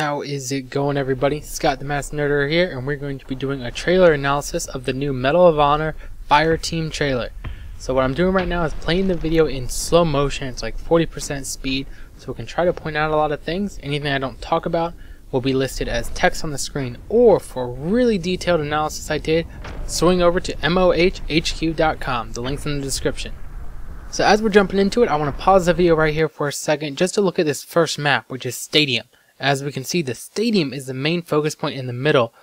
How is it going, everybody? Scott the Masked Nerder here, and we're going to be doing a trailer analysis of the new Medal of Honor Fireteam trailer. So what I'm doing right now is playing the video in slow motion. It's like 40% speed, so we can try to point out a lot of things. Anything I don't talk about will be listed as text on the screen, or for really detailed analysis I did, swing over to mohhq.com. The link's in the description. So as we're jumping into it, I want to pause the video right here for a second just to look at this first map, which is Stadium. As we can see, the stadium is the main focus point in the middle.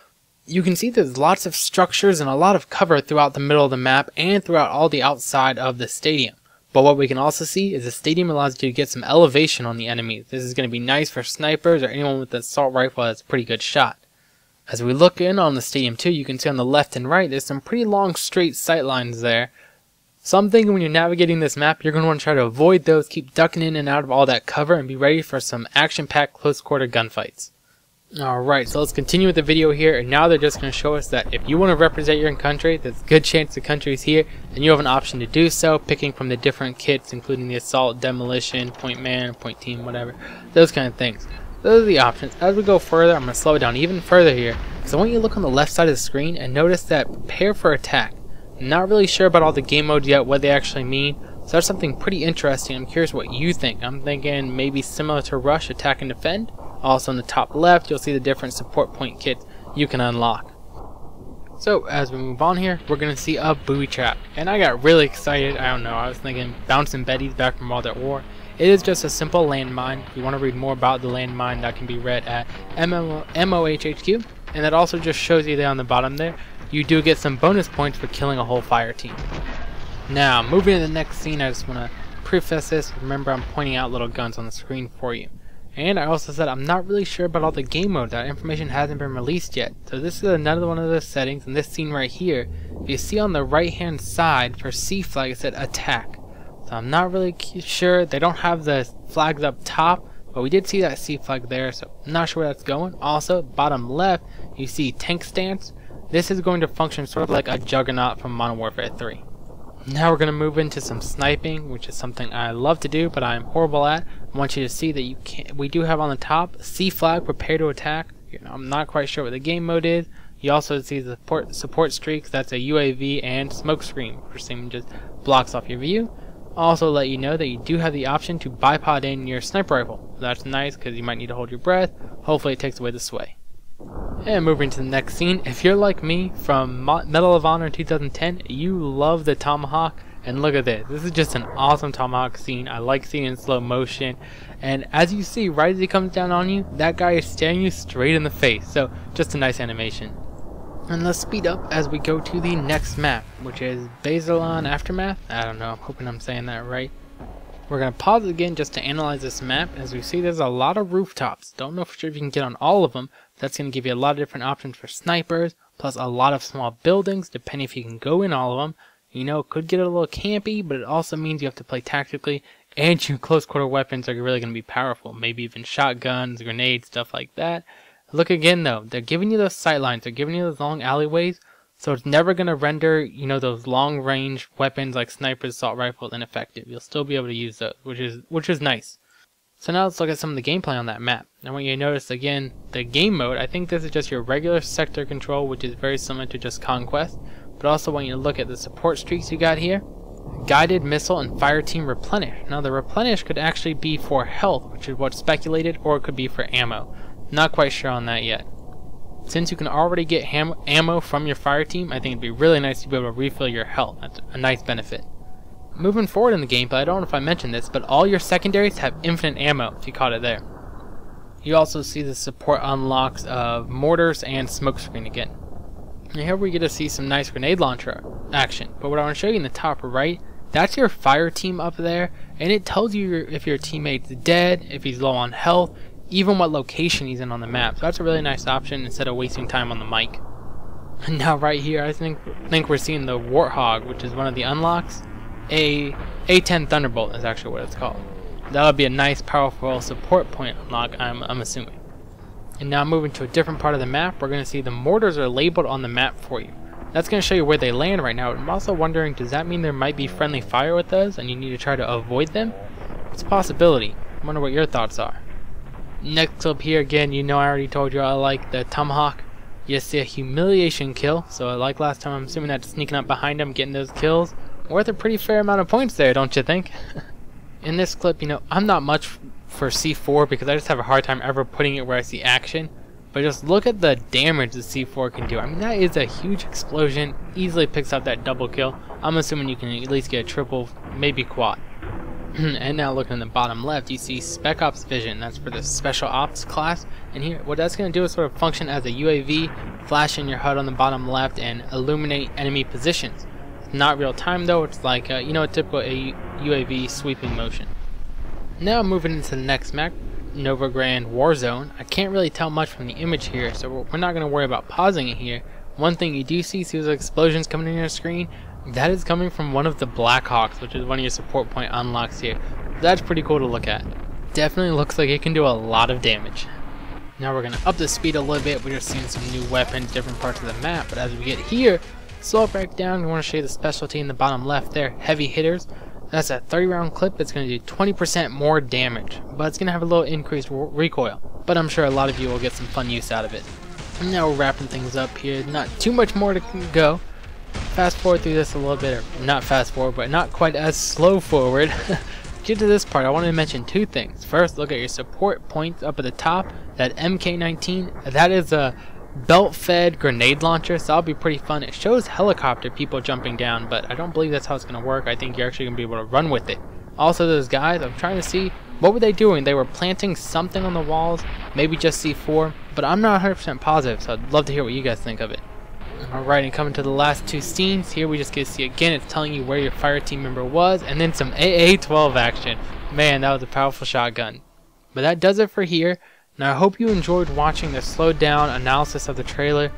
You can see there's lots of structures and a lot of cover throughout the middle of the map and throughout all the outside of the stadium. But what we can also see is the stadium allows you to get some elevation on the enemies. This is going to be nice for snipers or anyone with an assault rifle that's a pretty good shot. As we look in on the stadium too, you can see on the left and right there's some pretty long straight sight lines there. Something when you're navigating this map, you're going to want to try to avoid those, keep ducking in and out of all that cover, and be ready for some action-packed close-quarter gunfights. Alright, so let's continue with the video here, and now they're just going to show us that if you want to represent your own country, there's a good chance the country's here, and you have an option to do so, picking from the different kits, including the assault, demolition, point man, point team, whatever, those kind of things. Those are the options. As we go further, I'm going to slow it down even further here, so I want you to look on the left side of the screen and notice that prepare for attack. Not really sure about all the game modes yet, what they actually mean, so that's something pretty interesting. I'm curious what you think. I'm thinking maybe similar to Rush, attack and defend. Also in the top left, you'll see the different support point kits you can unlock. So as we move on here, we're going to see a booby trap, and I got really excited. I don't know, I was thinking bouncing Betties back from World at War. It is just a simple landmine. If you want to read more about the landmine, that can be read at MOHHQ, and that also just shows you there on the bottom there. You do get some bonus points for killing a whole fire team. Now, moving to the next scene, I just want to preface this. Remember, I'm pointing out little guns on the screen for you. And I also said I'm not really sure about all the game modes. That information hasn't been released yet. So this is another one of those settings. In this scene right here, you see on the right hand side for C flag, it said attack. So I'm not really sure. They don't have the flags up top, but we did see that C flag there, so I'm not sure where that's going. Also, bottom left, you see tank stance. This is going to function sort of like a juggernaut from Modern Warfare 3. Now we're going to move into some sniping, which is something I love to do, but I'm horrible at. I want you to see that we do have on the top C flag, prepare to attack. I'm not quite sure what the game mode is. You also see the support streaks. That's a UAV and smoke screen, which just blocks off your view. Also let you know that you do have the option to bipod in your sniper rifle. That's nice because you might need to hold your breath. Hopefully it takes away the sway. And moving to the next scene, if you're like me from Medal of Honor 2010, you love the tomahawk, and look at this. This is just an awesome tomahawk scene. I like seeing it in slow motion, and as you see, right as he comes down on you, that guy is staring you straight in the face, so just a nice animation. And let's speed up as we go to the next map, which is Basilan Aftermath. I don't know, I'm hoping I'm saying that right. We're going to pause again just to analyze this map. As we see, there's a lot of rooftops. Don't know for sure if you can get on all of them. That's going to give you a lot of different options for snipers, plus a lot of small buildings, depending if you can go in all of them. You know, it could get a little campy, but it also means you have to play tactically, and your close quarter weapons are really going to be powerful. Maybe even shotguns, grenades, stuff like that. Look again though, they're giving you those sight lines, they're giving you those long alleyways, so it's never going to render, you know, those long range weapons like snipers, assault rifles ineffective. You'll still be able to use those, which is nice. So now let's look at some of the gameplay on that map. I want you to notice again the game mode. I think this is just your regular sector control, which is very similar to just Conquest. But also want you to look at the support streaks you got here. Guided missile and Fireteam replenish. Now the replenish could actually be for health, which is what's speculated, or it could be for ammo. Not quite sure on that yet. Since you can already get ammo from your Fireteam, I think it'd be really nice to be able to refill your health. That's a nice benefit. Moving forward in the gameplay, I don't know if I mentioned this, but all your secondaries have infinite ammo, if you caught it there. You also see the support unlocks of mortars and smokescreen again. And here we get to see some nice grenade launcher action. But what I want to show you in the top right, that's your Fireteam up there, and it tells you if your teammate's dead, if he's low on health, even what location he's in on the map. So that's a really nice option instead of wasting time on the mic. And now right here, I think we're seeing the Warthog, which is one of the unlocks. A10 Thunderbolt is actually what it's called. That would be a nice powerful support point unlock, I'm assuming. And now moving to a different part of the map, we're going to see the mortars are labeled on the map for you. That's going to show you where they land right now. I'm also wondering, does that mean there might be friendly fire with those and you need to try to avoid them? It's a possibility. I wonder what your thoughts are. Next clip here, again, you know I already told you I like the Tomahawk. You see a humiliation kill, so like last time, I'm assuming that sneaking up behind him, getting those kills, worth a pretty fair amount of points there, don't you think? In this clip, you know, I'm not much for C4 because I just have a hard time ever putting it where I see action. But just look at the damage the C4 can do. I mean, that is a huge explosion. Easily picks up that double kill. I'm assuming you can at least get a triple, maybe quad. And now looking in the bottom left, you see Spec Ops Vision. That's for the Special Ops class. And here, what that's going to do is sort of function as a UAV, flash in your HUD on the bottom left, and illuminate enemy positions. It's not real time though. It's like, you know, a typical UAV sweeping motion. Now moving into the next map, Nove Grand Warzone. I can't really tell much from the image here, so we're not going to worry about pausing it here. One thing you do see those explosions coming in your screen, that is coming from one of the Blackhawks, which is one of your support point unlocks here. That's pretty cool to look at. Definitely looks like it can do a lot of damage. Now we're going to up the speed a little bit. We're just seeing some new weapons, different parts of the map, but as we get here, slow it back down. We want to show you the specialty in the bottom left there, heavy hitters. That's a 30-round clip. It's going to do 20% more damage, but it's going to have a little increased recoil. But I'm sure a lot of you will get some fun use out of it. And now we're wrapping things up here. Not too much more to go. Fast forward through this a little bit, or not fast forward, but not quite as slow forward. Get to this part, I wanted to mention two things. First, look at your support points up at the top. That MK19, that is a belt-fed grenade launcher, so that'll be pretty fun. It shows helicopter people jumping down, but I don't believe that's how it's going to work. I think you're actually going to be able to run with it. Also, those guys, I'm trying to see, what were they doing? They were planting something on the walls, maybe just C4, but I'm not 100% positive, so I'd love to hear what you guys think of it. Alright, and coming to the last two scenes, here we just get to see again, it's telling you where your Fireteam member was, and then some AA-12 action. Man, that was a powerful shotgun. But that does it for here. Now I hope you enjoyed watching the slowed down analysis of the trailer.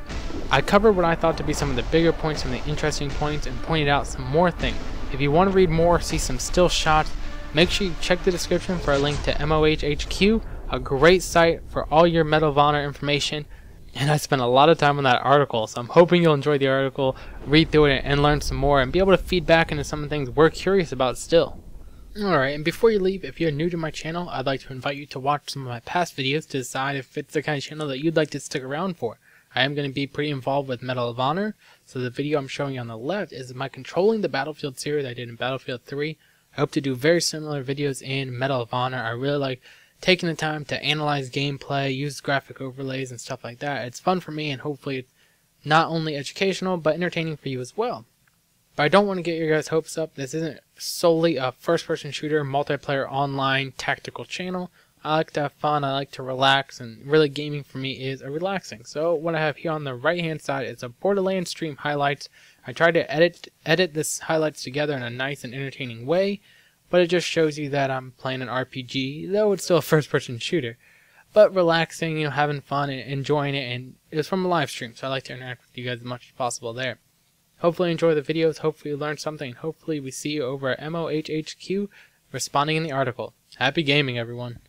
I covered what I thought to be some of the bigger points and the interesting points and pointed out some more things. If you want to read more or see some still shots, make sure you check the description for a link to MOHHQ, a great site for all your Medal of Honor information. And I spent a lot of time on that article, so I'm hoping you'll enjoy the article, read through it, and learn some more, and be able to feed back into some of the things we're curious about still. Alright, and before you leave, if you're new to my channel, I'd like to invite you to watch some of my past videos to decide if it's the kind of channel that you'd like to stick around for. I am going to be pretty involved with Medal of Honor, so the video I'm showing you on the left is my Controlling the Battlefield series I did in Battlefield 3. I hope to do very similar videos in Medal of Honor. I really like taking the time to analyze gameplay, use graphic overlays and stuff like that. It's fun for me, and hopefully it's not only educational but entertaining for you as well. But I don't want to get your guys' hopes up. This isn't solely a first-person shooter, multiplayer, online, tactical channel. I like to have fun, I like to relax, and really gaming for me is a relaxing. So what I have here on the right-hand side is a Borderlands stream highlights. I tried to edit this highlights together in a nice and entertaining way, but it just shows you that I'm playing an RPG, though it's still a first-person shooter. But relaxing, you know, having fun and enjoying it, and it was from a live stream, so I like to interact with you guys as much as possible there. Hopefully you enjoy the videos, hopefully you learned something, and hopefully we see you over at MOHHQ responding in the article. Happy gaming, everyone.